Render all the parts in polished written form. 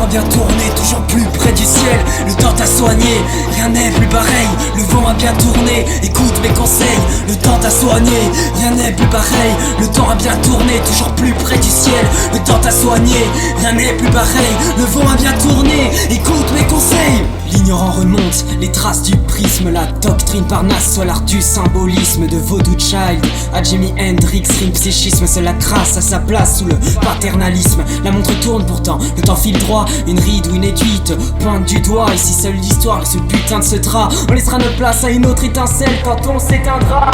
a bien tourné, toujours plus près du ciel. Le temps t'a soigné, rien n'est plus pareil. Le vent a bien tourné, écoute mes conseils. Le temps t'a soigné, rien n'est plus pareil. Le temps a bien tourné, toujours plus près du ciel. Le temps t'a soigné, rien n'est plus pareil. Le vent a bien tourné, écoute mes conseils. L'ignorant remonte les traces du prisme. La doctrine Parnasse soit l'art du symbolisme. De Voodoo Child à Jimi Hendrix, rime psychisme. C'est la crasse à sa place sous le paternalisme. La montre tourne pourtant, le temps file droit. Une ride ou une aiguille te pointe du doigt. Ici seule l'histoire, ce putain de ce drap. On laissera notre place à une autre étincelle quand on s'éteindra.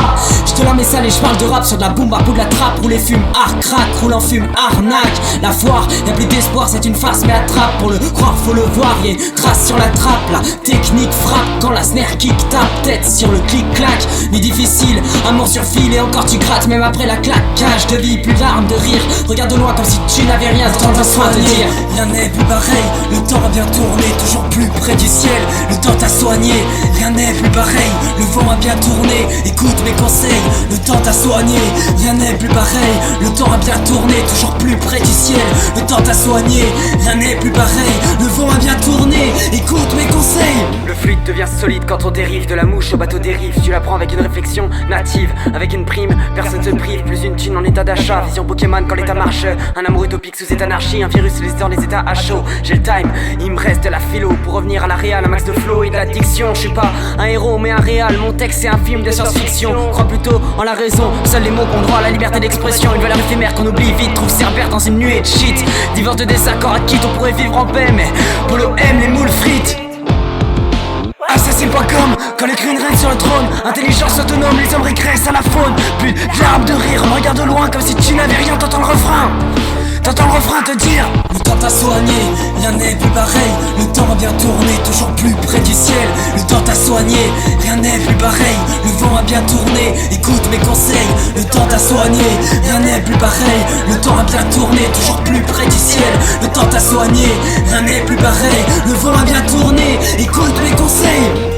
Je te la mets sale et je parle de rap sur de la boum bap ou de la trappe. Roule et fume, art crack, roule en fume, arnaque. La foire, y'a plus d'espoir, c'est une farce mais attrape. Pour le croire faut le voir, y'a une trace sur la trappe. La technique frappe quand la snare kick tape. Tête sur le clic-clac, ni difficile, amour sur fil et encore tu grattes même après la claquage de vie, plus d'armes, de rire. Regarde de loin comme si tu n'avais rien, temps d'un soin de dire. Rien n'est plus pareil, le temps a bien tourné, toujours plus près du ciel. Le temps t'a soigné, rien n'est plus pareil. Le vent a bien tourné, écoute mes conseils. Le temps t'a soigné, rien n'est plus pareil. Le temps a bien tourné, toujours plus près du ciel. Le temps t'a soigné, rien n'est plus pareil. Le vent a bien tourné, écoute mes conseils. Le fluide devient solide quand on dérive. De la mouche au bateau dérive. Tu l'apprends avec une réflexion native. Avec une prime, personne te prive. Plus une thune en état d'achat. Vision Pokémon quand l'état marche. Un amour utopique sous état anarchie. Un virus laissé dans les états à chaud. J'ai le time, il me reste de la philo. Pour revenir à la réal, un max de flow et d'addiction. Je suis pas un héros mais un réal. Mon texte c'est un film de science-fiction. Crois plutôt en la raison. Seuls les mots qu'on droit à la liberté d'expression. Une valeur éphémère qu'on oublie vite. Trouve Cerbère dans une nuée de shit. Divorce de désaccord à quitte. On pourrait vivre en paix mais Polo aime les moules frites. Assassin.com, quand les crues règnent sur le trône. Intelligence autonome, les hommes régressent à la faune. Plus d'armes de rire, on regarde de loin comme si tu n'avais rien. T'entends le refrain te dire. Le temps t'a soigné, rien n'est plus pareil. Le temps a bien tourné, toujours plus près du ciel. Le temps t'a soigné, rien n'est plus pareil. Le vent a bien tourné, écoute mes conseils. Le temps t'a soigné, rien n'est plus pareil. Le temps a bien tourné, toujours plus près du ciel. Le temps t'a soigné, rien n'est plus pareil. Le vent a bien tourné, écoute mes conseils.